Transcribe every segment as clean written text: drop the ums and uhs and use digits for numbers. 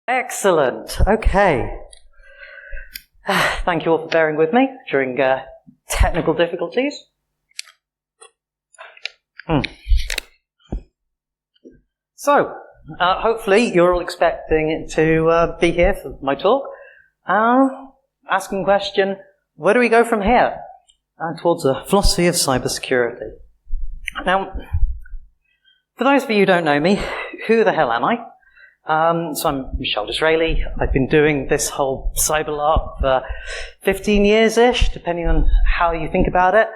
Excellent. Okay. Thank you all for bearing with me during technical difficulties. So, hopefully you're all expecting to be here for my talk. Asking the question, where do we go from here? Towards a philosophy of cybersecurity. Now, for those of you who don't know me, who the hell am I? So I'm Michel Disraeli. I've been doing this whole cyber lark for 15 years-ish, depending on how you think about it.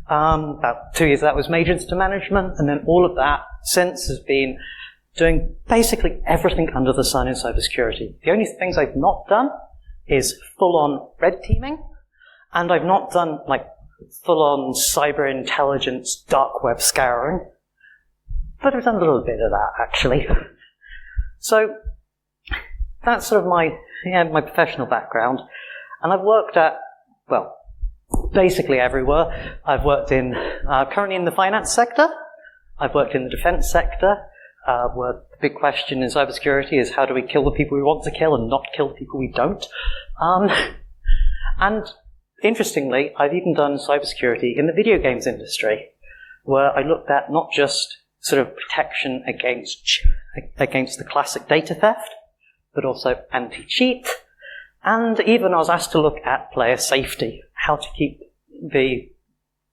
About 2 years of that was major incident management, and then all of that since has been doing basically everything under the sun in cybersecurity. The only things I've not done is full-on red teaming, and I've not done like full-on cyber intelligence dark web scouring, but I've done a little bit of that actually. So that's sort of my professional background, and I've worked at, well, basically everywhere. I've worked in, currently in the finance sector, I've worked in the defense sector, where the big question in cybersecurity is how do we kill the people we want to kill and not kill the people we don't. And interestingly, I've even done cybersecurity in the video games industry, where I looked at not just sort of protection against the classic data theft, but also anti-cheat. And even I was asked to look at player safety, how to keep the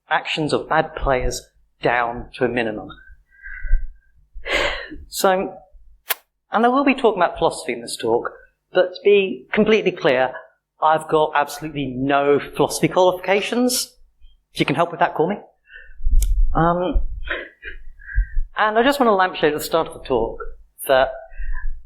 actions of bad players down to a minimum. So, and I will be talking about philosophy in this talk, but to be completely clear, I've got absolutely no philosophy qualifications. If you can help with that, call me. And I just want to lampshade at the start of the talk that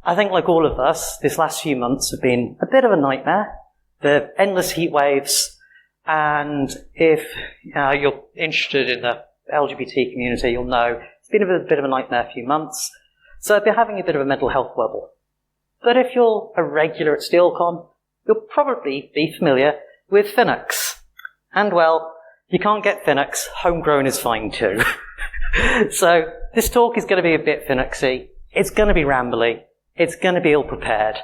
I think, like all of us, this last few months have been a bit of a nightmare. The endless heat waves, and if you're interested in the LGBT community, you'll know it's been a bit of a nightmare few months. So I've been having a bit of a mental health wobble. But if you're a regular at SteelCon, you'll probably be familiar with Phoenix. And well, you can't get Phoenix, homegrown is fine too. So this talk is going to be a bit Phoenixy, it's going to be rambly, it's going to be ill-prepared.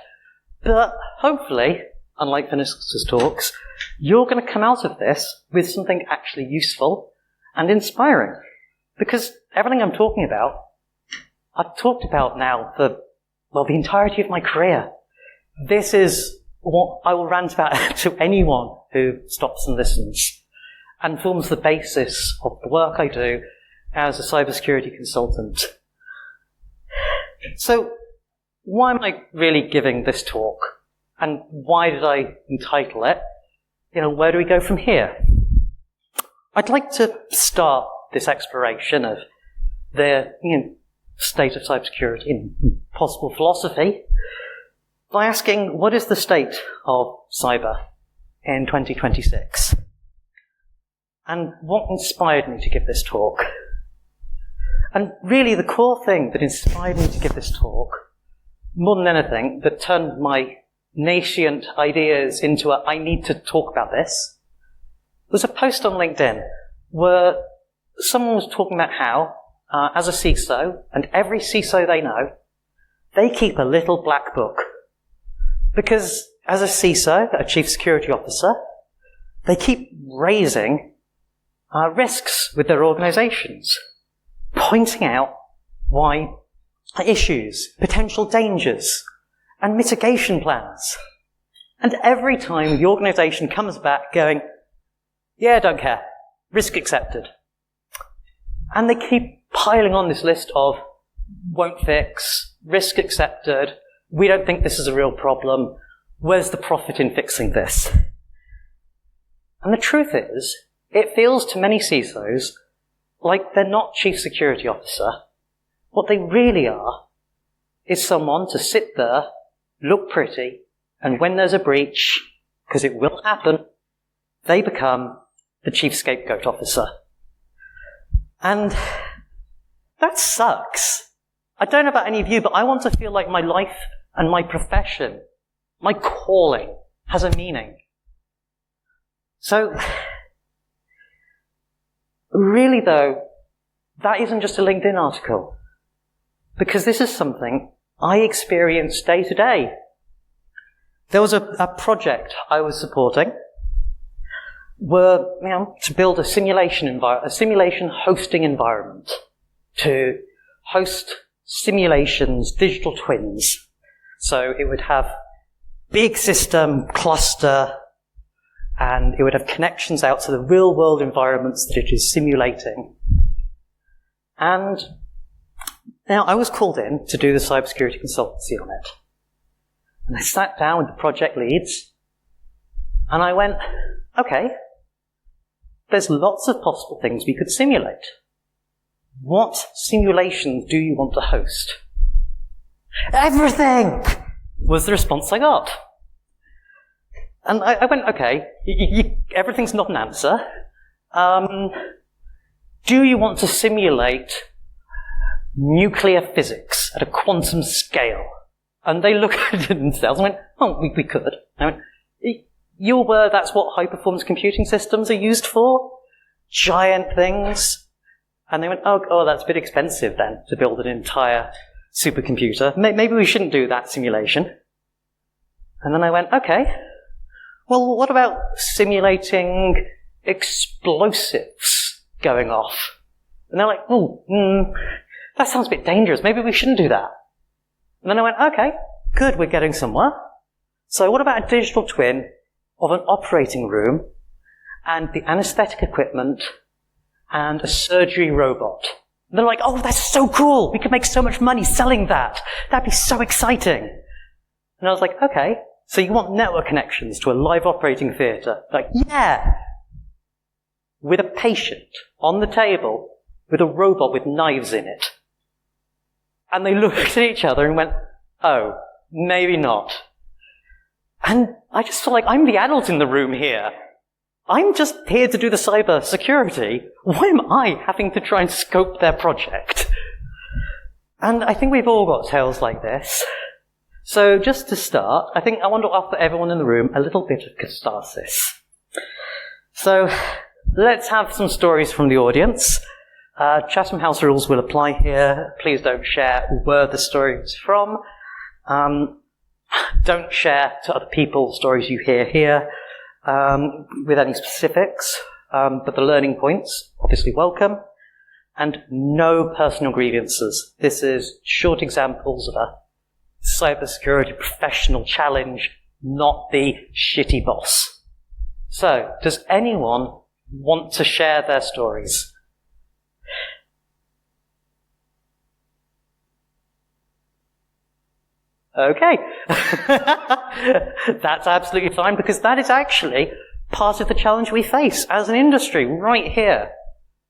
But hopefully, unlike Phoenix's talks, you're going to come out of this with something actually useful and inspiring. Because everything I'm talking about, I've talked about now for, well, the entirety of my career. This is what I will rant about to anyone who stops and listens, and forms the basis of the work I do as a cybersecurity consultant. So, why am I really giving this talk? And why did I entitle it, where do we go from here? I'd like to start this exploration of the state of cybersecurity and possible philosophy by asking, what is the state of cyber in 2026? And what inspired me to give this talk? And really the core thing that inspired me to give this talk, more than anything, that turned my nascent ideas into I need to talk about this, was a post on LinkedIn where someone was talking about how, as a CISO, and every CISO they know, they keep a little black book. Because as a CISO, a Chief Security Officer, they keep raising risks with their organizations, pointing out why issues, potential dangers, and mitigation plans. And every time the organization comes back going, yeah, don't care, risk accepted. And they keep piling on this list of won't fix, risk accepted, we don't think this is a real problem, where's the profit in fixing this? And the truth is, it feels to many CISOs like they're not Chief Security Officer. What they really are is someone to sit there, look pretty, and when there's a breach, because it will happen, they become the Chief Scapegoat Officer. And that sucks. I don't know about any of you, but I want to feel like my life and my profession, my calling, has a meaning. So, really though, that isn't just a LinkedIn article. Because this is something I experience day to day there was a project I was supporting to build a simulation hosting environment to host simulations, digital twins. So it would have big system, cluster, and it would have connections out to the real-world environments that it is simulating. And now I was called in to do the cybersecurity consultancy on it. And I sat down with the project leads, and I went, okay, there's lots of possible things we could simulate. What simulations do you want to host? Everything! Was the response I got. And I went, okay, everything's not an answer. Do you want to simulate nuclear physics at a quantum scale? And they looked at it themselves and went, oh, we could. I went, you're aware that's what high-performance computing systems are used for? Giant things? And they went, oh, that's a bit expensive then, to build an entire supercomputer. Maybe we shouldn't do that simulation. And then I went, okay, well, what about simulating explosives going off? And they're like, that sounds a bit dangerous. Maybe we shouldn't do that. And then I went, okay, good, we're getting somewhere. So what about a digital twin of an operating room and the anesthetic equipment and a surgery robot? And they're like, oh, that's so cool. We could make so much money selling that. That'd be so exciting. And I was like, okay, so you want network connections to a live operating theatre? Like, yeah. With a patient on the table with a robot with knives in it. And they looked at each other and went, oh, maybe not. And I just feel like I'm the adult in the room here. I'm just here to do the cyber security. Why am I having to try and scope their project? And I think we've all got tales like this. So just to start, I want to offer everyone in the room a little bit of catharsis. So let's have some stories from the audience. Chatham House rules will apply here. Please don't share where the story is from. Don't share to other people stories you hear here with any specifics, but the learning points, obviously welcome. And no personal grievances. This is short examples of a cybersecurity professional challenge, not the shitty boss. So, does anyone want to share their stories? Okay. That's absolutely fine, because that is actually part of the challenge we face as an industry right here.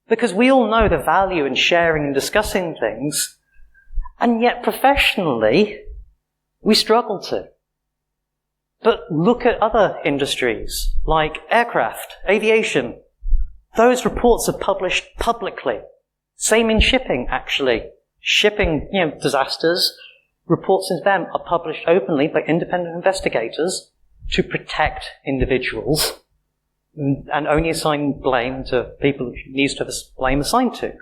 Because we all know the value in sharing and discussing things, and yet professionally, we struggle to. But look at other industries, like aircraft, aviation. Those reports are published publicly. Same in shipping, actually. Shipping, disasters, reports into them are published openly by independent investigators to protect individuals and only assign blame to people who needs to have blame assigned to.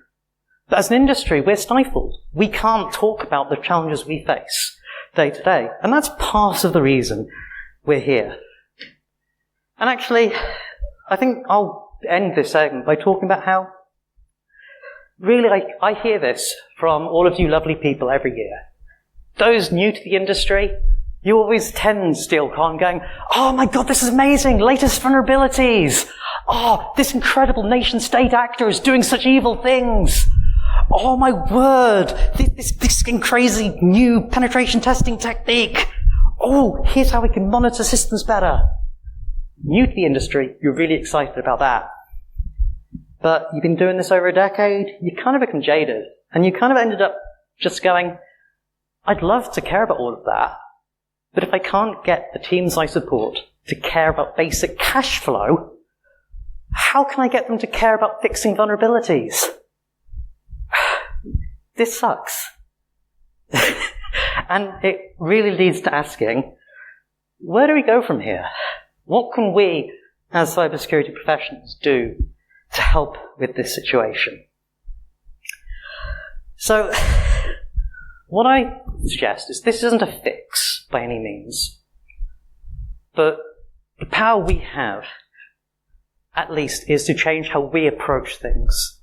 But as an industry, we're stifled. We can't talk about the challenges we face day to day. And that's part of the reason we're here. And actually, I think I'll end this segment by talking about how really I hear this from all of you lovely people every year. Those new to the industry, you always tend to still calm going, oh my god, this is amazing, latest vulnerabilities. Oh, this incredible nation-state actor is doing such evil things. Oh my word, this crazy new penetration testing technique. Oh, here's how we can monitor systems better. New to the industry, you're really excited about that. But you've been doing this over a decade, you kind of become jaded. And you kind of ended up just going, I'd love to care about all of that, but if I can't get the teams I support to care about basic cash flow, how can I get them to care about fixing vulnerabilities? This sucks. And it really leads to asking, where do we go from here? What can we, as cybersecurity professionals, do to help with this situation? So, what I suggest is this isn't a fix by any means. But the power we have, at least, is to change how we approach things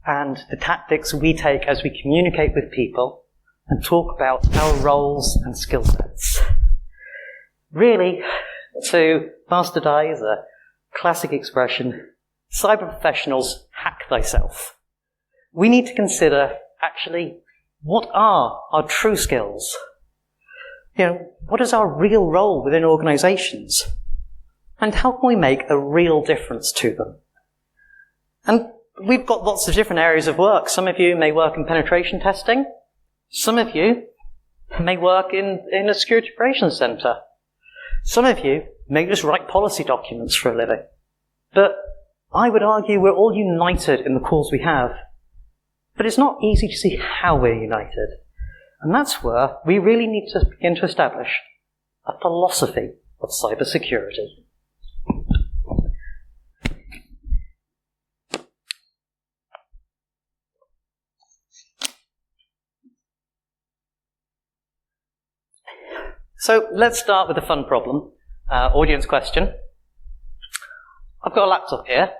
and the tactics we take as we communicate with people and talk about our roles and skill sets. Really, to bastardize a classic expression, cyber professionals, hack thyself. We need to consider, actually, what are our true skills? What is our real role within organizations? And how can we make a real difference to them? And we've got lots of different areas of work. Some of you may work in penetration testing. Some of you may work in a security operations center. Some of you may just write policy documents for a living. But I would argue we're all united in the cause we have. But it's not easy to see how we're united. And that's where we really need to begin to establish a philosophy of cybersecurity. So let's start with a fun problem, audience question. I've got a laptop here.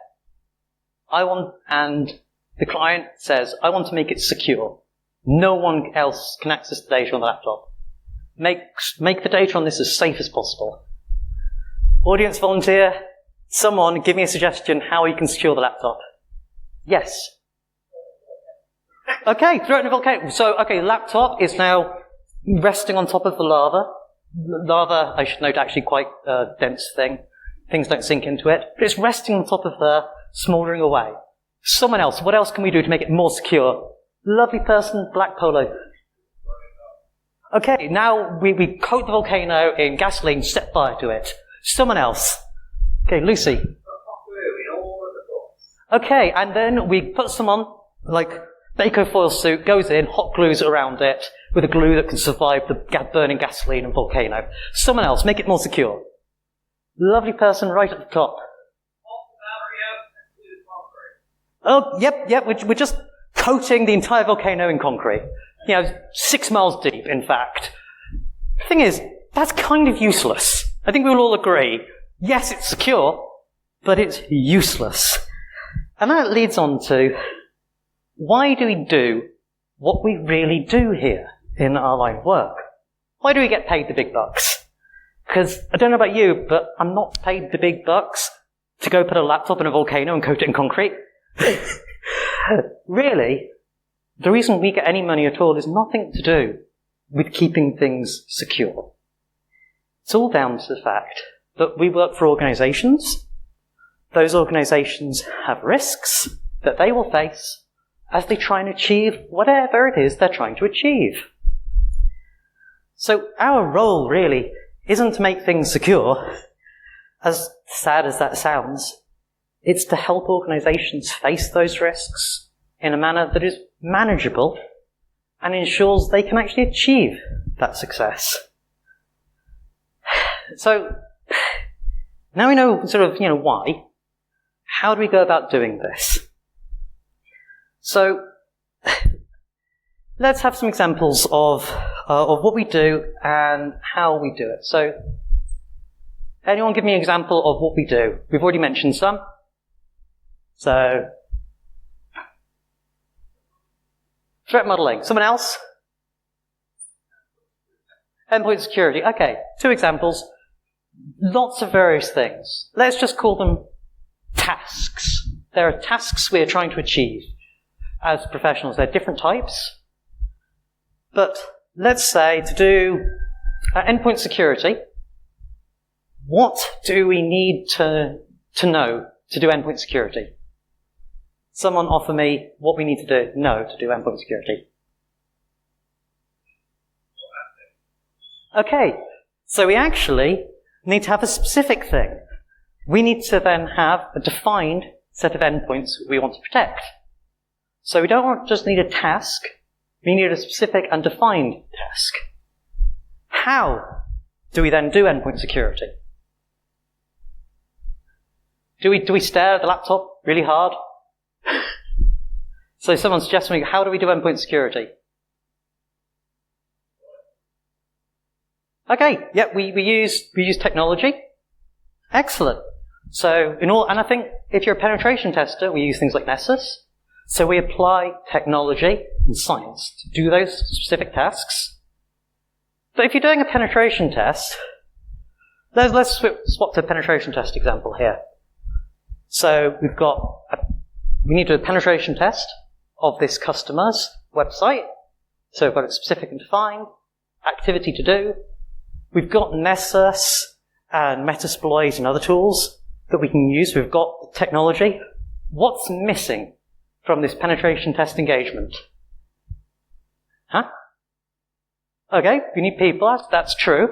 And the client says, I want to make it secure. No one else can access the data on the laptop. Make the data on this as safe as possible. Audience volunteer, someone give me a suggestion how you can secure the laptop. Yes. Okay, throw it in a volcano. So, laptop is now resting on top of the lava. Lava, I should note, actually quite a dense thing. Things don't sink into it. But it's resting on top of there, smouldering away. Someone else, what else can we do to make it more secure? Lovely person, black polo. Okay, now we coat the volcano in gasoline, set fire to it. Someone else. Okay, Lucy. Okay, and then we put someone, like, the eco-foil suit, goes in, hot glues around it, with a glue that can survive the burning gasoline and volcano. Someone else, make it more secure. Lovely person right at the top. Oh, yep, we're just coating the entire volcano in concrete. 6 miles deep, in fact. The thing is, that's kind of useless. I think we'll all agree. Yes, it's secure, but it's useless. And that leads on to, why do we do what we really do here in our line of work? Why do we get paid the big bucks? Because, I don't know about you, but I'm not paid the big bucks to go put a laptop in a volcano and coat it in concrete. Really, the reason we get any money at all is nothing to do with keeping things secure. It's all down to the fact that we work for organizations. Those organizations have risks that they will face as they try and achieve whatever it is they're trying to achieve. So our role really isn't to make things secure, as sad as that sounds. It's to help organizations face those risks in a manner that is manageable and ensures they can actually achieve that success. So, now we know why. How do we go about doing this? So, let's have some examples of what we do and how we do it. So, anyone give me an example of what we do? We've already mentioned some. So, threat modeling. Someone else? Endpoint security. Okay, 2 examples. Lots of various things. Let's just call them tasks. There are tasks we are trying to achieve as professionals. They're different types. But let's say to do endpoint security, what do we need to know to do endpoint security? Someone offer me what we need to know to do endpoint security. Okay, so we actually need to have a specific thing. We need to then have a defined set of endpoints we want to protect. So we don't just need a task, we need a specific and defined task. How do we then do endpoint security? Do we stare at the laptop really hard? So someone suggests to me, how do we do endpoint security? Okay, yeah, we use technology. Excellent. So, and I think if you're a penetration tester, we use things like Nessus. So we apply technology and science to do those specific tasks. But if you're doing a penetration test, let's swap to a penetration test example here. So we need to do a penetration test of this customer's website. So we've got it specific and defined, activity to do. We've got Nessus and Metasploit and other tools that we can use. We've got the technology. What's missing from this penetration test engagement? Huh? Okay, you need people, that's true.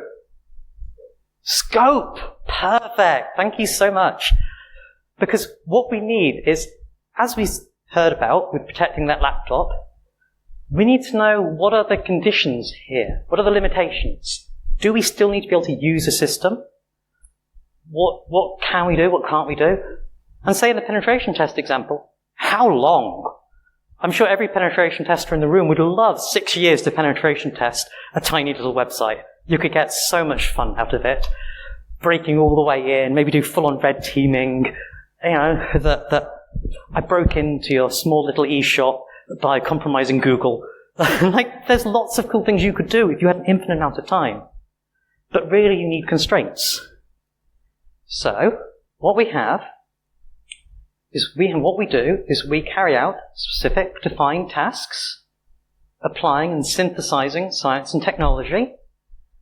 Scope! Perfect! Thank you so much. Because what we need is, as we heard about with protecting that laptop, we need to know what are the conditions here? What are the limitations? Do we still need to be able to use a system? What can we do? What can't we do? And say in the penetration test example, how long? I'm sure every penetration tester in the room would love 6 years to penetration test a tiny little website. You could get so much fun out of it. Breaking all the way in, maybe do full-on red teaming. You know, that I broke into your small little e-shop by compromising Google. Like, there's lots of cool things you could do if you had an infinite amount of time. But really you need constraints. So, what we have is we carry out specific defined tasks, applying and synthesizing science and technology.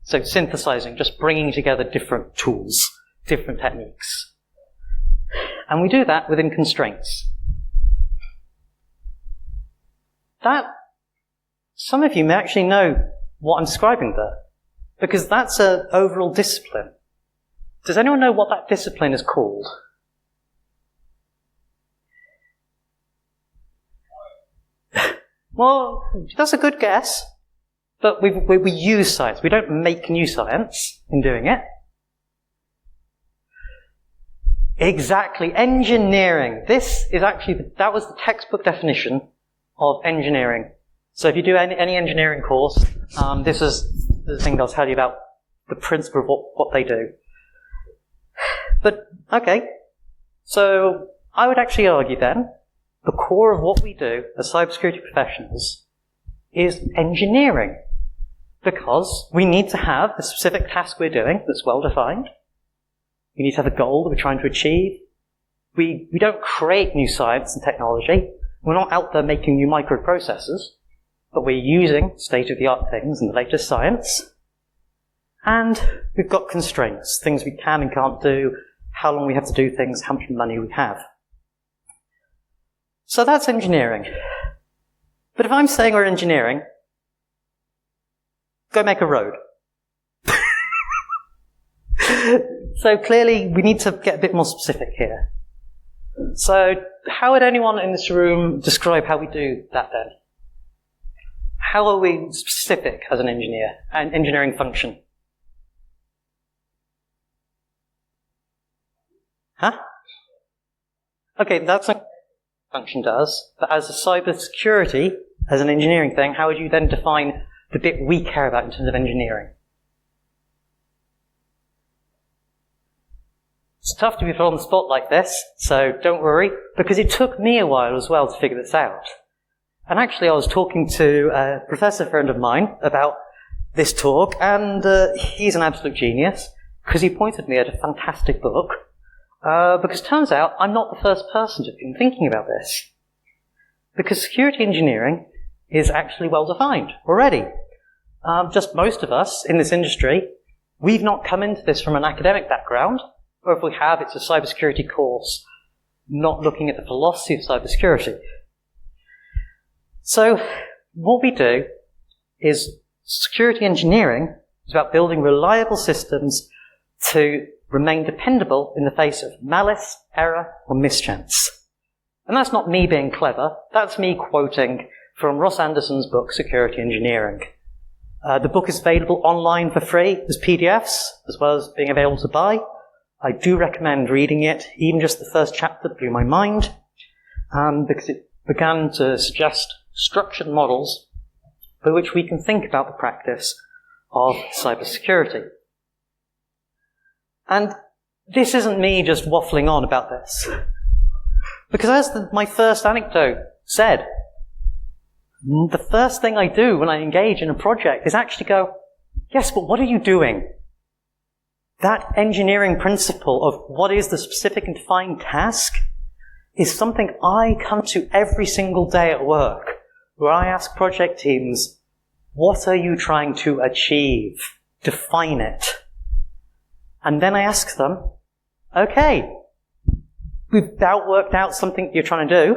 So synthesizing, just bringing together different tools, different techniques. And we do that within constraints. Some of you may actually know what I'm describing there, because that's an overall discipline. Does anyone know what that discipline is called? Well, that's a good guess, but we use science. We don't make new science in doing it. Exactly, engineering. This is actually, that was the textbook definition of engineering. So if you do any engineering course, this is the thing they'll tell you about the principle of what they do. But, okay, so I would actually argue then, the core of what we do as cybersecurity professionals is engineering. Because we need to have the specific task we're doing that's well defined. We need to have a goal that we're trying to achieve. We don't create new science and technology. We're not out there making new microprocessors, but we're using state-of-the-art things and the latest science. And we've got constraints, things we can and can't do, how long we have to do things, how much money we have. So that's engineering. But if I'm saying we're engineering, go make a road. So clearly we need to get a bit more specific here. So how would anyone in this room describe how we do that then? How are we specific as an engineer, an engineering function? Huh? Okay, that's what function does, but as a cybersecurity, as an engineering thing, how would you then define the bit we care about in terms of engineering? It's tough to be put on the spot like this, so don't worry, because it took me a while as well to figure this out. And actually I was talking to a professor friend of mine about this talk, and he's an absolute genius, because he pointed me at a fantastic book, because it turns out I'm not the first person to have been thinking about this. Because security engineering is actually well defined already. Just most of us in this industry, we've not come into this from an academic background, or if we have, it's a cybersecurity course, not looking at the philosophy of cybersecurity. So, what we do is security engineering is about building reliable systems to remain dependable in the face of malice, error, or mischance. And that's not me being clever, that's me quoting from Ross Anderson's book, Security Engineering. The book is available online for free as PDFs, as well as being available to buy. I do recommend reading it, even just the first chapter blew my mind, because it began to suggest structured models by which we can think about the practice of cybersecurity. And this isn't me just waffling on about this. Because as my first anecdote said, the first thing I do when I engage in a project is actually go, yes, but what are you doing? That engineering principle of what is the specific and defined task is something I come to every single day at work, where I ask project teams, what are you trying to achieve? Define it. And then I ask them, okay, we've now worked out something you're trying to do.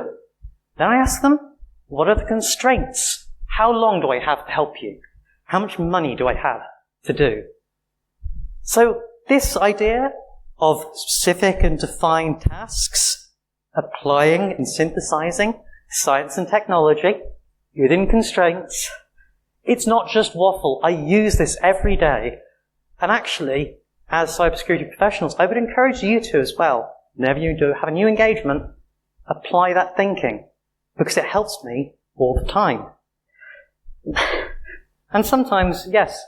Then I ask them, what are the constraints? How long do I have to help you? How much money do I have to do? So this idea of specific and defined tasks, applying and synthesizing science and technology within constraints, it's not just waffle. I use this every day. And actually, as cybersecurity professionals, I would encourage you to as well. Whenever you do have a new engagement, apply that thinking, because it helps me all the time. And sometimes, yes,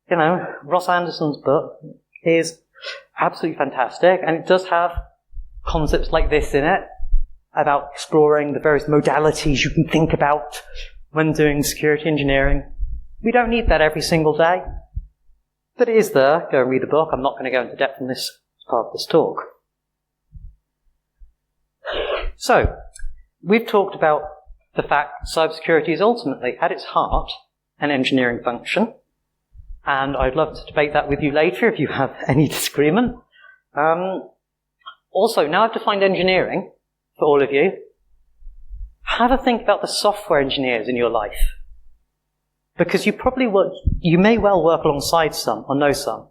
Ross Anderson's book is absolutely fantastic, and it does have concepts like this in it, about exploring the various modalities you can think about when doing security engineering. We don't need that every single day, but it is there. Go and read the book. I'm not going to go into depth on this part of this talk. So, we've talked about the fact cybersecurity is ultimately, at its heart, an engineering function. And I'd love to debate that with you later if you have any disagreement. Also, now I've defined engineering for all of you, have a think about the software engineers in your life. Because you may well work alongside some or know some.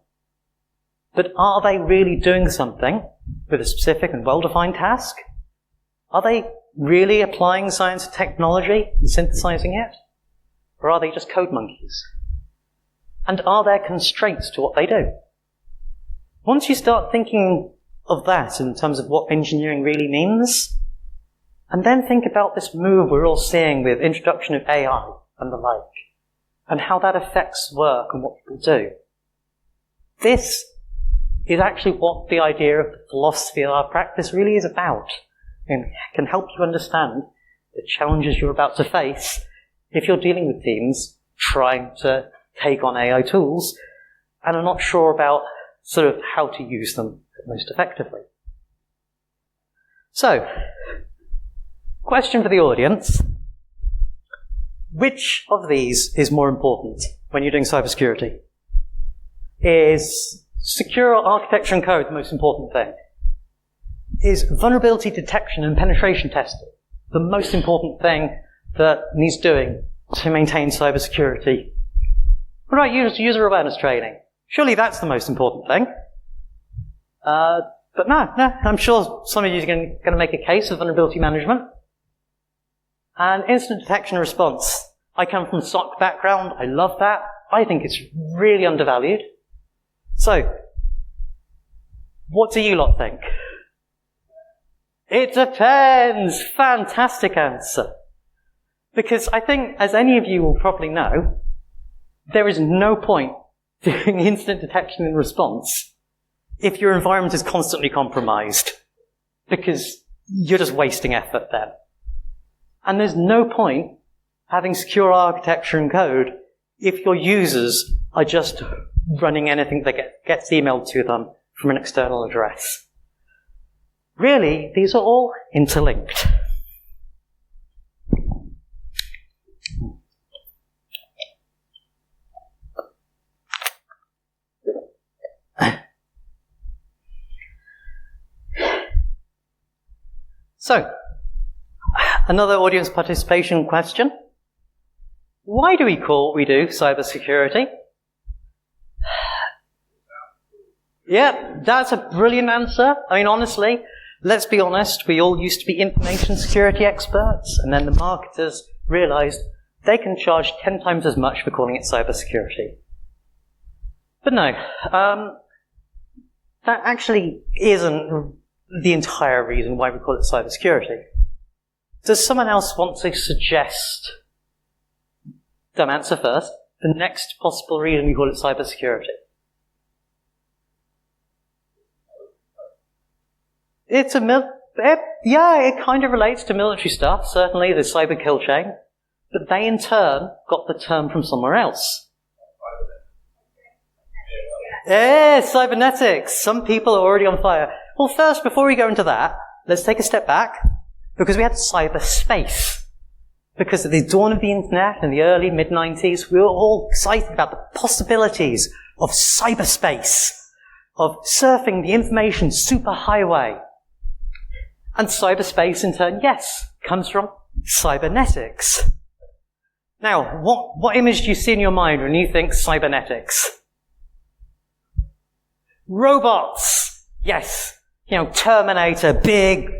But are they really doing something with a specific and well-defined task? Are they really applying science and technology and synthesizing it? Or are they just code monkeys? And are there constraints to what they do? Once you start thinking of that in terms of what engineering really means, and then think about this move we're all seeing with introduction of AI and the like, and how that affects work and what people do. This is actually what the idea of the philosophy of our practice really is about, and can help you understand the challenges you're about to face if you're dealing with teams trying to take on AI tools and are not sure about sort of how to use them most effectively. So, question for the audience. Which of these is more important when you're doing cybersecurity? Is secure architecture and code the most important thing? Is vulnerability detection and penetration testing the most important thing that needs doing to maintain cybersecurity? What about user awareness training? Surely that's the most important thing. But no, I'm sure some of you are going to make a case of vulnerability management. And incident detection and response. I come from a SOC background. I love that. I think it's really undervalued. So, what do you lot think? It depends. Fantastic answer. Because I think, as any of you will probably know, there is no point doing incident detection and response if your environment is constantly compromised, because you're just wasting effort then. And there's no point having secure architecture and code if your users are just running anything that gets emailed to them from an external address. Really, these are all interlinked. So, another audience participation question. Why do we call what we do cybersecurity? Yeah, that's a brilliant answer. I mean, honestly, let's be honest, we all used to be information security experts, and then the marketers realized they can charge 10 times as much for calling it cybersecurity. But no, that actually isn't the entire reason why we call it cybersecurity. Does someone else want to suggest, don't answer first, the next possible reason we call it cybersecurity? It kind of relates to military stuff, certainly the cyber kill chain, but they in turn got the term from somewhere else. Cybernetics! Some people are already on fire. Well, first, before we go into that, let's take a step back, because we had cyberspace. Because at the dawn of the internet in the early mid-90s, we were all excited about the possibilities of cyberspace, of surfing the information superhighway. And cyberspace, in turn, yes, comes from cybernetics. Now, what image do you see in your mind when you think cybernetics? Robots! Yes. Terminator, big,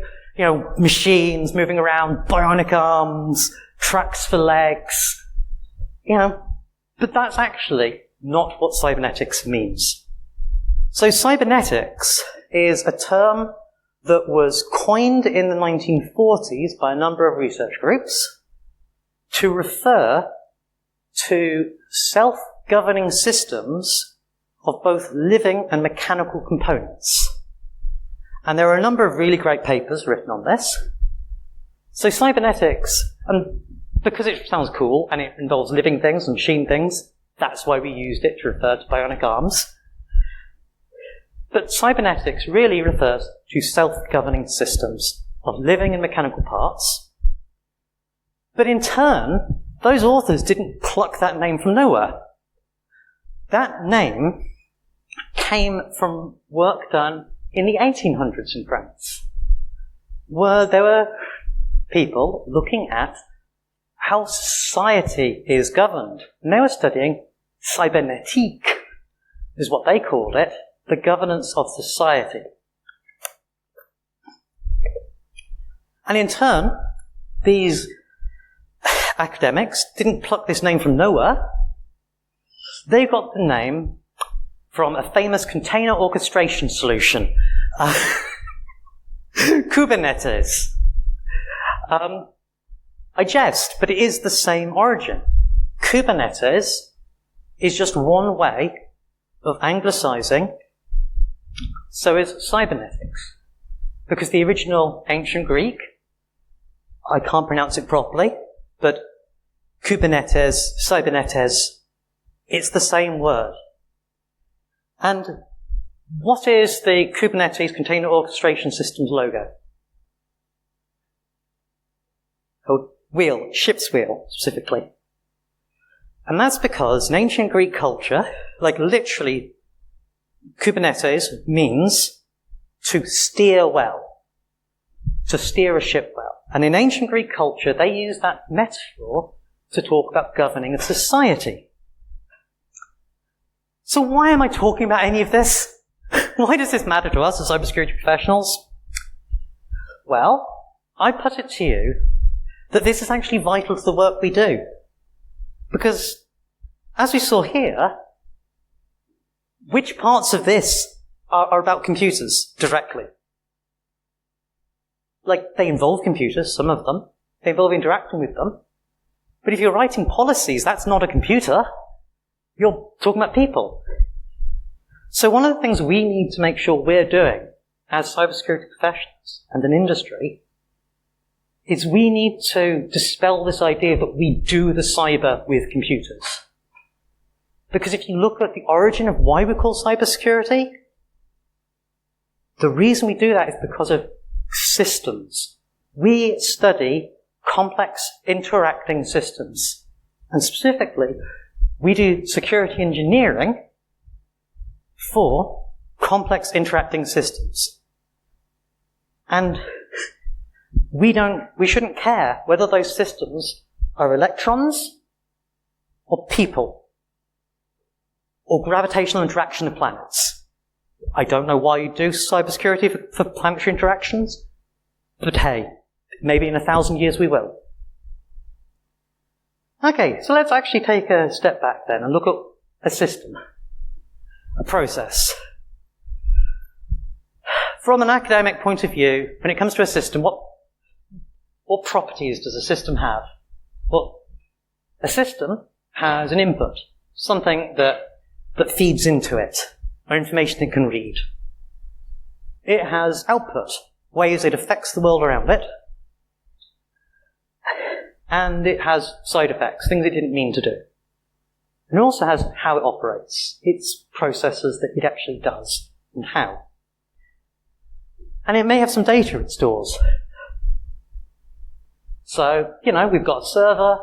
machines moving around, bionic arms, tracks for legs. But that's actually not what cybernetics means. So cybernetics is a term that was coined in the 1940s by a number of research groups to refer to self-governing systems of both living and mechanical components. And there are a number of really great papers written on this. So cybernetics, and because it sounds cool and it involves living things and machine things, that's why we used it to refer to bionic arms. But cybernetics really refers to self-governing systems of living and mechanical parts. But in turn, those authors didn't pluck that name from nowhere. That name came from work done in the 1800s in France, where there were people looking at how society is governed. And they were studying cybernetique, is what they called it, the governance of society. And in turn, these academics didn't pluck this name from nowhere. They got the name from a famous container orchestration solution, Kubernetes. I jest, but it is the same origin. Kubernetes is just one way of anglicizing, so is cybernetics. Because the original ancient Greek, I can't pronounce it properly, but Kubernetes, cybernetes, it's the same word. And what is the Kubernetes Container Orchestration Systems logo? Oh, wheel, ship's wheel, specifically. And that's because in ancient Greek culture, like literally, Kubernetes means to steer well, to steer a ship well. And in ancient Greek culture, they use that metaphor to talk about governing a society. So why am I talking about any of this? Why does this matter to us as cybersecurity professionals? Well, I put it to you that this is actually vital to the work we do. Because, as we saw here, which parts of this are about computers directly? Like, they involve computers, some of them. They involve interacting with them. But if you're writing policies, that's not a computer. You're talking about people. So one of the things we need to make sure we're doing as cybersecurity professionals and an industry is we need to dispel this idea that we do the cyber with computers. Because if you look at the origin of why we call cybersecurity, the reason we do that is because of systems. We study complex interacting systems. And specifically, we do security engineering for complex interacting systems. And we shouldn't care whether those systems are electrons or people or gravitational interaction of planets. I don't know why you do cybersecurity for planetary interactions, but hey, maybe in 1,000 years we will. Okay, so let's actually take a step back then and look at a system, a process. From an academic point of view, when it comes to a system, what properties does a system have? Well, a system has an input, something that feeds into it, or information it can read. It has output, ways it affects the world around it, and it has side effects, things it didn't mean to do. And it also has how it operates, its processes that it actually does, and how. And it may have some data it stores. So, we've got a server.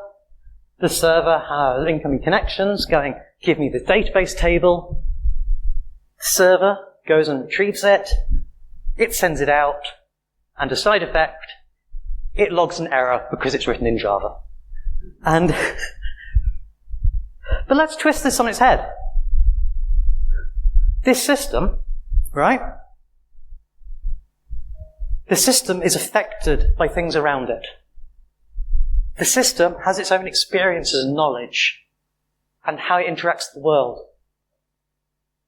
The server has incoming connections going, give me the database table. The server goes and retrieves it. It sends it out. And a side effect, it logs an error because it's written in Java. But let's twist this on its head. This system, right? The system is affected by things around it. The system has its own experiences and knowledge and how it interacts with the world.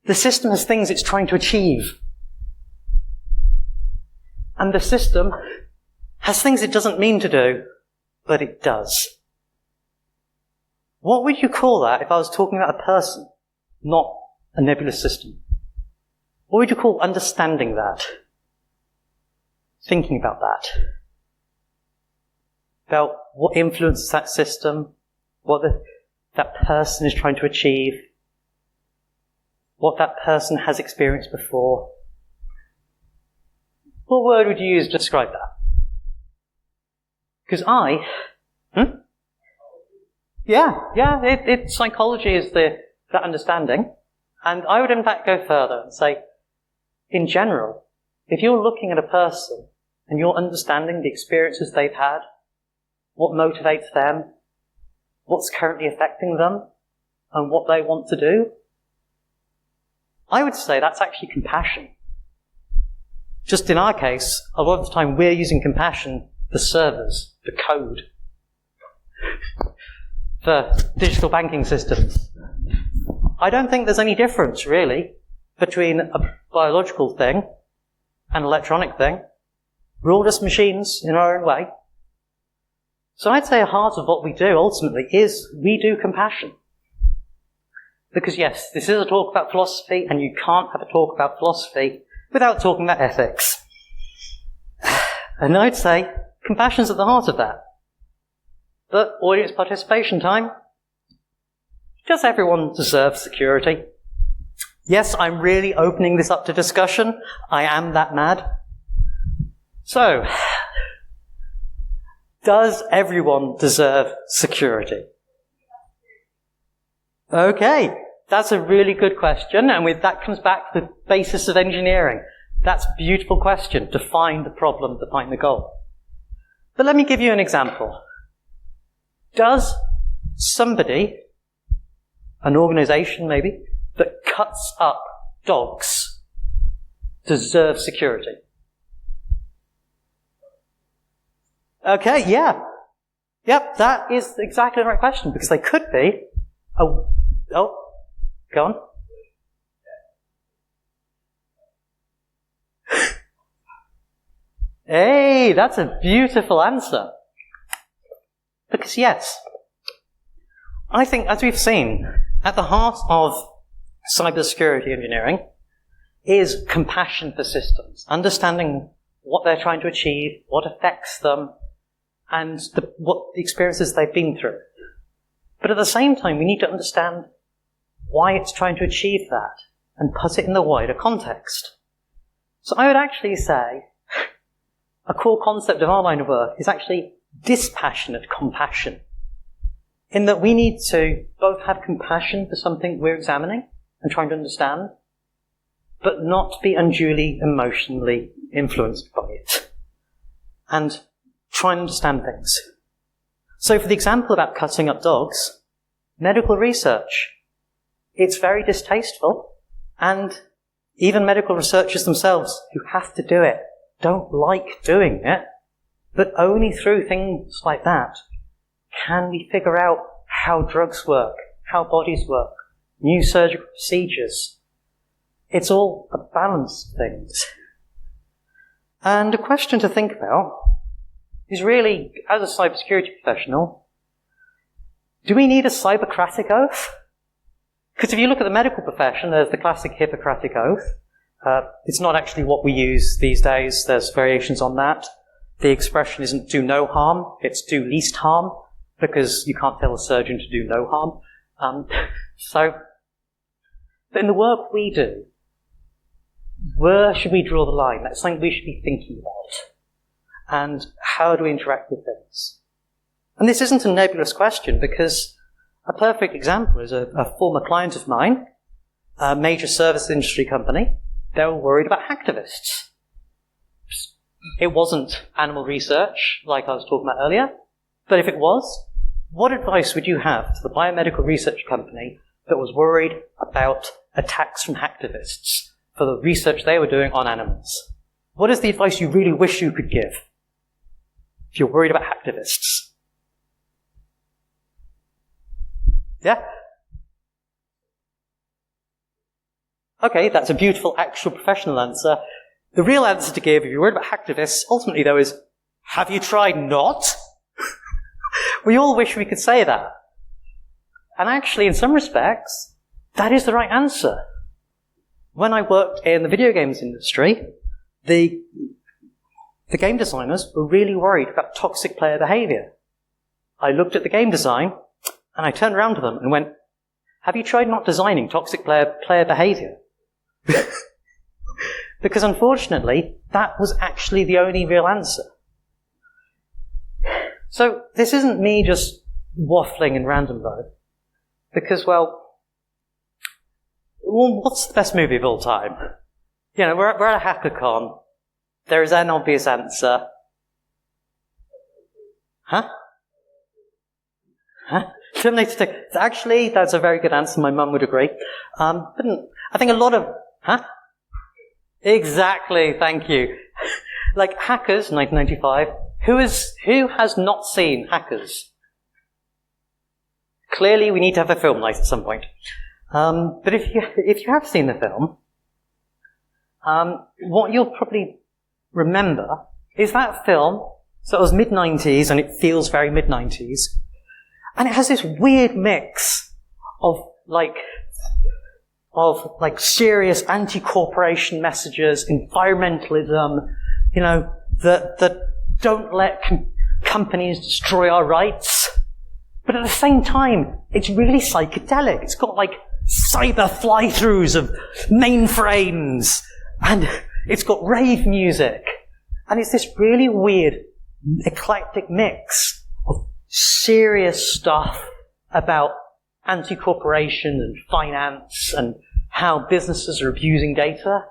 The system has things it's trying to achieve. And the system has things it doesn't mean to do, but it does. What would you call that if I was talking about a person, not a nebulous system? What would you call understanding that? Thinking about that? About what influences that system, what that person is trying to achieve, what that person has experienced before. What word would you use to describe that? Because psychology is that understanding. And I would in fact go further and say, in general, if you're looking at a person and you're understanding the experiences they've had, what motivates them, what's currently affecting them, and what they want to do, I would say that's actually compassion. Just in our case, a lot of the time we're using compassion for servers, for code, for digital banking systems. I don't think there's any difference, really, between a biological thing and an electronic thing. We're all just machines in our own way. So I'd say a heart of what we do, ultimately, is we do compassion. Because yes, this is a talk about philosophy, and you can't have a talk about philosophy without talking about ethics. And I'd say compassion's at the heart of that. But audience participation time. Does everyone deserve security? Yes, I'm really opening this up to discussion. I am that mad. So, does everyone deserve security? Okay, that's a really good question, and that comes back to the basis of engineering. That's a beautiful question, define the problem, define the goal. But let me give you an example. Does somebody, an organization maybe, that cuts up dogs deserve security? Okay, yeah. Yep, that is exactly the right question, because they could be. Oh, go on. Hey, that's a beautiful answer. Because yes, I think, as we've seen, at the heart of cybersecurity engineering is compassion for systems, understanding what they're trying to achieve, what affects them, and what the experiences they've been through. But at the same time, we need to understand why it's trying to achieve that and put it in the wider context. So I would actually say a core concept of our line of work is actually dispassionate compassion, in that we need to both have compassion for something we're examining and trying to understand, but not be unduly emotionally influenced by it, and try and understand things. So for the example about cutting up dogs, medical research, it's very distasteful, and even medical researchers themselves who have to do it don't like doing it, but only through things like that can we figure out how drugs work, how bodies work, new surgical procedures. It's all a balance of things. And a question to think about is really, as a cybersecurity professional, do we need a Cybercratic oath? Because if you look at the medical profession, there's the classic Hippocratic oath, It's not actually what we use these days. There's variations on that. The expression isn't do no harm, it's do least harm, because you can't tell a surgeon to do no harm. But in the work we do, where should we draw the line? That's something we should be thinking about. And how do we interact with things? And this isn't a nebulous question, because a perfect example is a former client of mine, a major service industry company. They were worried about hacktivists. It wasn't animal research, like I was talking about earlier, but if it was, what advice would you have to the biomedical research company that was worried about attacks from hacktivists for the research they were doing on animals? What is the advice you really wish you could give if you're worried about hacktivists? Yeah? Okay, that's a beautiful, actual, professional answer. The real answer to give, if you're worried about hacktivists, ultimately, though, is, have you tried not? We all wish we could say that. And actually, in some respects, that is the right answer. When I worked in the video games industry, the game designers were really worried about toxic player behavior. I looked at the game design, and I turned around to them and went, have you tried not designing toxic player behavior? Because unfortunately, that was actually the only real answer. So this isn't me just waffling in random though. Because, well, what's the best movie of all time? You know, we're at a HackerCon. There is an obvious answer. Huh? Terminator 2. Actually, that's a very good answer. My mum would agree. But I think a lot of... Huh? Exactly, thank you. Like Hackers, 1995. Who has not seen Hackers? Clearly, we need to have a film night at some point. But if you have seen the film, what you'll probably remember is that film. So it was mid-90s, and it feels very mid-90s, and it has this weird mix of serious anti-corporation messages, environmentalism, you know, that don't let companies destroy our rights. But at the same time, it's really psychedelic. It's got like cyber fly-throughs of mainframes, and it's got rave music. And it's this really weird, eclectic mix of serious stuff about anti-corporation and finance and how businesses are abusing data.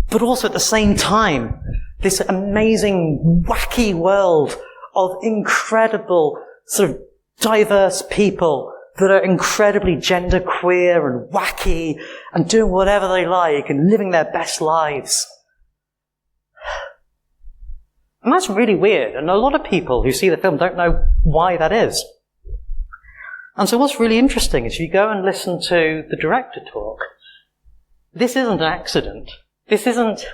But also at the same time, this amazing, wacky world of incredible, sort of diverse people that are incredibly genderqueer and wacky and doing whatever they like and living their best lives. And that's really weird, and a lot of people who see the film don't know why that is. And so what's really interesting is you go and listen to the director talk. This isn't an accident. This isn't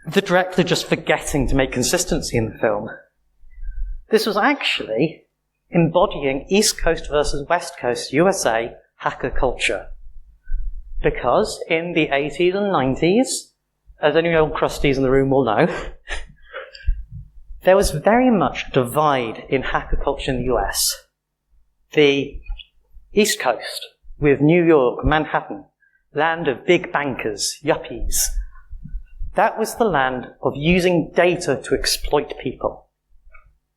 the director just forgetting to make consistency in the film. This was actually embodying East Coast versus West Coast USA hacker culture. Because in the 80s and 90s, as any old crusties in the room will know, there was very much a divide in hacker culture in the US. The East Coast, with New York, Manhattan, land of big bankers, yuppies, that was the land of using data to exploit people.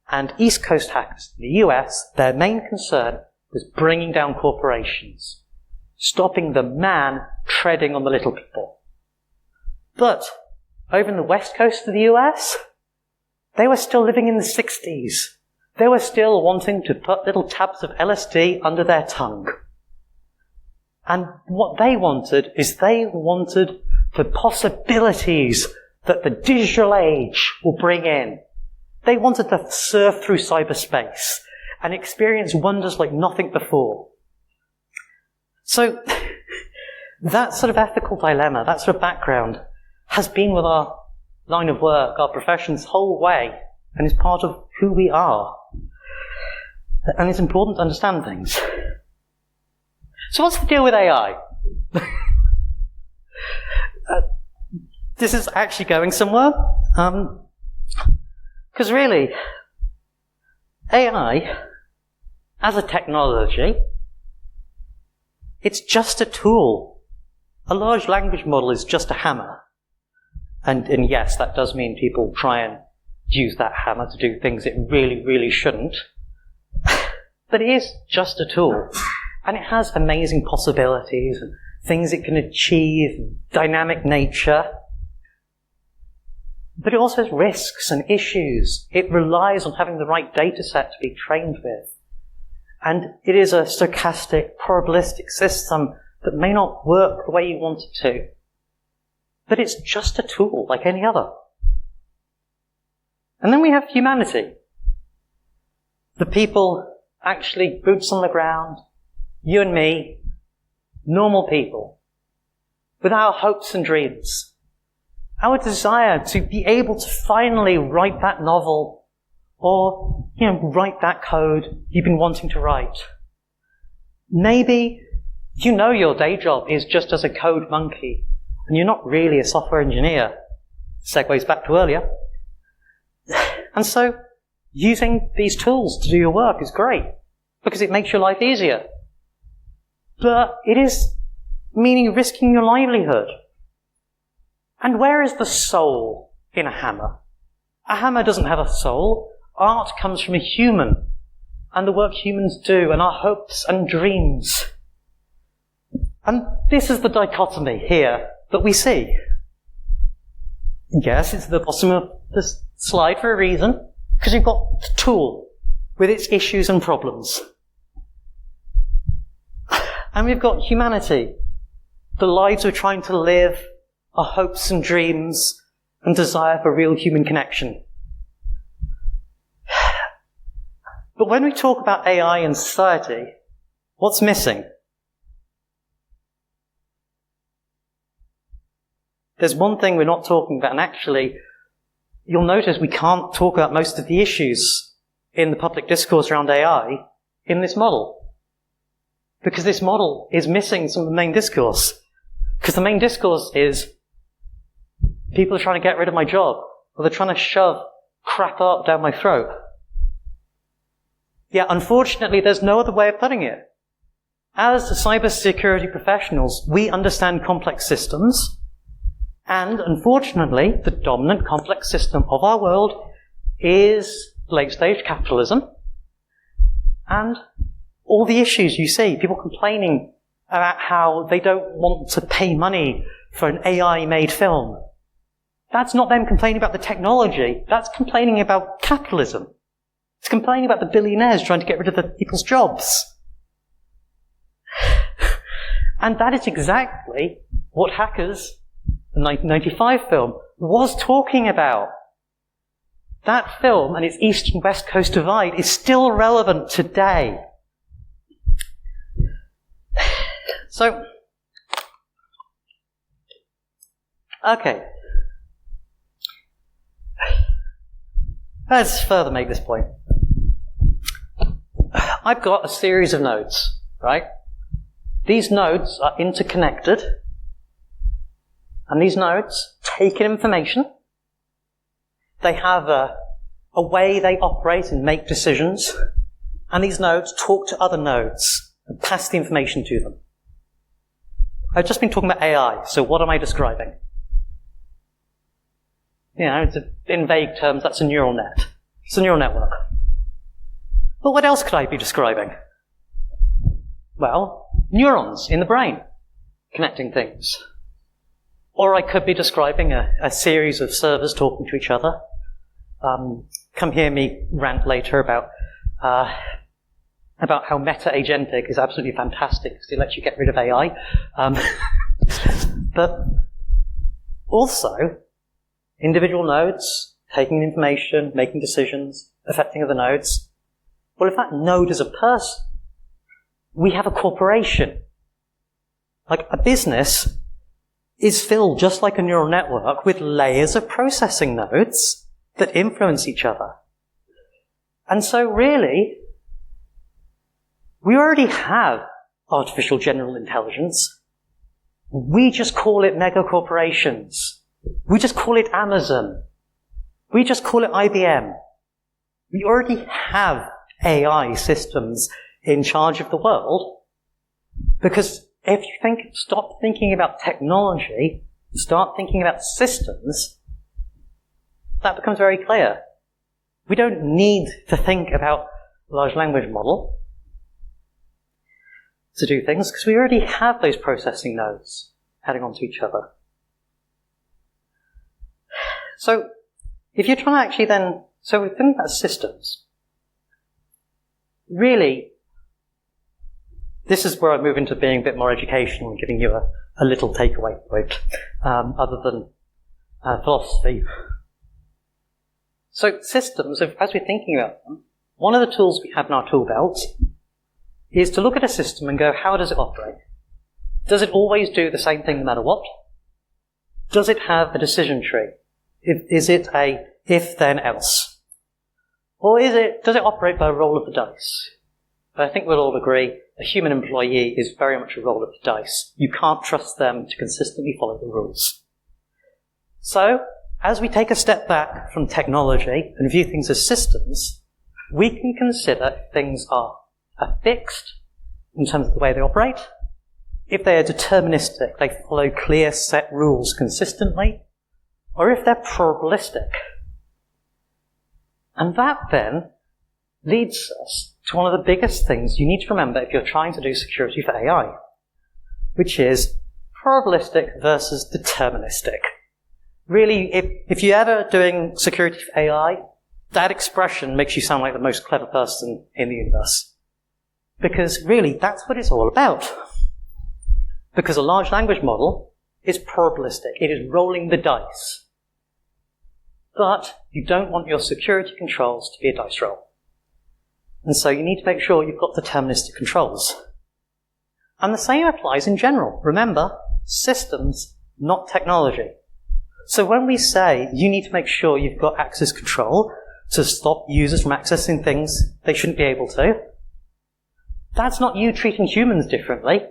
And East Coast hackers in the US, their main concern was bringing down corporations, stopping the man treading on the little people. But over in the West Coast of the US, they were still living in the 60s. They were still wanting to put little tabs of LSD under their tongue. And what they wanted is they wanted the possibilities that the digital age will bring in. They wanted to surf through cyberspace and experience wonders like nothing before. So that sort of ethical dilemma, that sort of background, has been with our line of work, our profession's whole way, and is part of who we are. And it's important to understand things. So what's the deal with AI? this is actually going somewhere. Because really, AI, as a technology, it's just a tool. A large language model is just a hammer. And yes, that does mean people try and use that hammer to do things it really, really shouldn't. But it is just a tool. And it has amazing possibilities and things it can achieve, dynamic nature. But it also has risks and issues. It relies on having the right data set to be trained with. And it is a stochastic, probabilistic system that may not work the way you want it to. But it's just a tool like any other. And then we have humanity. The people actually boots on the ground, you and me, normal people, with our hopes and dreams. Our desire to be able to finally write that novel or, write that code you've been wanting to write. Maybe you know your day job is just as a code monkey and you're not really a software engineer. Segues back to earlier. And so using these tools to do your work is great because it makes your life easier. But it is meaning risking your livelihood. And where is the soul in a hammer? A hammer doesn't have a soul. Art comes from a human, and the work humans do, and our hopes and dreams. And this is the dichotomy here that we see. Yes, it's the bottom of the slide for a reason, because you've got the tool with its issues and problems. And we've got humanity, the lives we're trying to live, our hopes and dreams, and desire for real human connection. But when we talk about AI in society, what's missing? There's one thing we're not talking about, and actually, you'll notice we can't talk about most of the issues in the public discourse around AI in this model. Because this model is missing some of the main discourse. Because the main discourse is, people are trying to get rid of my job, or they're trying to shove crap art down my throat. Yeah, unfortunately, there's no other way of putting it. As cybersecurity professionals, we understand complex systems, and unfortunately, the dominant complex system of our world is late-stage capitalism, and all the issues you see, people complaining about how they don't want to pay money for an AI-made film. That's not them complaining about the technology, that's complaining about capitalism. It's complaining about the billionaires trying to get rid of the people's jobs. And that is exactly what Hackers, the 1995 film, was talking about. That film and its East and West Coast divide is still relevant today. So, okay. Let's further make this point. I've got a series of nodes, right? These nodes are interconnected, and these nodes take in information. They have a way they operate and make decisions, and these nodes talk to other nodes and pass the information to them. I've just been talking about AI, so what am I describing? In vague terms, that's a neural net. It's a neural network. But what else could I be describing? Well, neurons in the brain, connecting things. Or I could be describing a series of servers talking to each other. Come hear me rant later about how meta-agentic is absolutely fantastic because it lets you get rid of AI. But also, individual nodes, taking information, making decisions, affecting other nodes. Well, if that node is a person, we have a corporation. Like a business is filled, just like a neural network, with layers of processing nodes that influence each other. And so really, we already have artificial general intelligence. We just call it mega corporations. We just call it Amazon. We just call it IBM. We already have AI systems in charge of the world, because if you stop thinking about technology, start thinking about systems, that becomes very clear. We don't need to think about a large language model to do things, because we already have those processing nodes adding on to each other. So, if you're trying to actually then, so we're thinking about systems. Really, this is where I move into being a bit more educational and giving you a little takeaway point, other than philosophy. So systems, as we're thinking about them, one of the tools we have in our tool belt is to look at a system and go, how does it operate? Does it always do the same thing no matter what? Does it have a decision tree? Is it a if then else? Or does it operate by a roll of the dice? I think we'll all agree a human employee is very much a roll of the dice. You can't trust them to consistently follow the rules. So, as we take a step back from technology and view things as systems, we can consider if things are fixed in terms of the way they operate, if they are deterministic, they follow clear set rules consistently, or if they're probabilistic. And that then leads us to one of the biggest things you need to remember if you're trying to do security for AI, which is probabilistic versus deterministic. Really, if you're ever doing security for AI, that expression makes you sound like the most clever person in the universe. Because really, that's what it's all about. Because a large language model is probabilistic. It is rolling the dice. But you don't want your security controls to be a dice roll. And so you need to make sure you've got deterministic controls. And the same applies in general. Remember, systems, not technology. So when we say you need to make sure you've got access control to stop users from accessing things they shouldn't be able to, that's not you treating humans differently.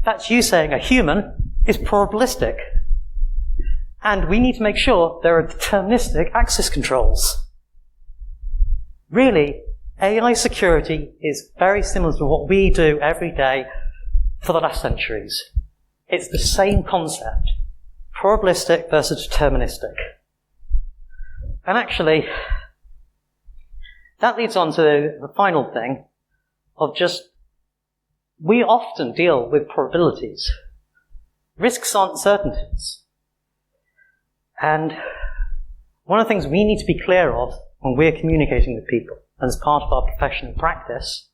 That's you saying a human is probabilistic. And we need to make sure there are deterministic access controls. Really, AI security is very similar to what we do every day for the last centuries. It's the same concept. Probabilistic versus deterministic. And actually, that leads on to the final thing of just, we often deal with probabilities. Risks aren't certainties. And one of the things we need to be clear of when we're communicating with people, and as part of our professional practice,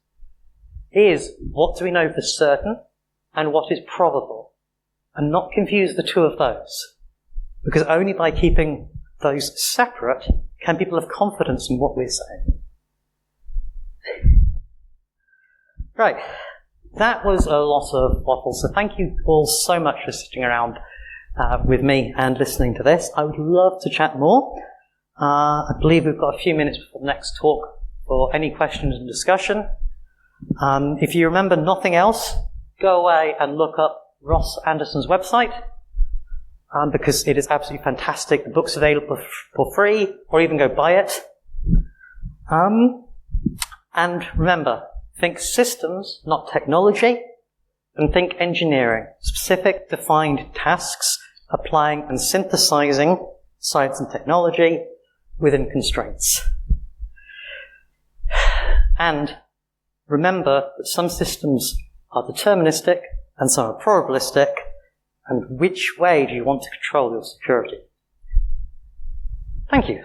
is what do we know for certain and what is probable, and not confuse the two of those. Because only by keeping those separate can people have confidence in what we're saying. Right. That was a lot of waffle, so thank you all so much for sitting around with me and listening to this. I would love to chat more. I believe we've got a few minutes before the next talk for any questions and discussion. If you remember nothing else, go away and look up Ross Anderson's website, because it is absolutely fantastic. The book's available for free, or even go buy it. And remember, think systems, not technology, and think engineering, specific, defined tasks, applying and synthesizing science and technology within constraints. And remember that some systems are deterministic and some are probabilistic, and which way do you want to control your security? Thank you.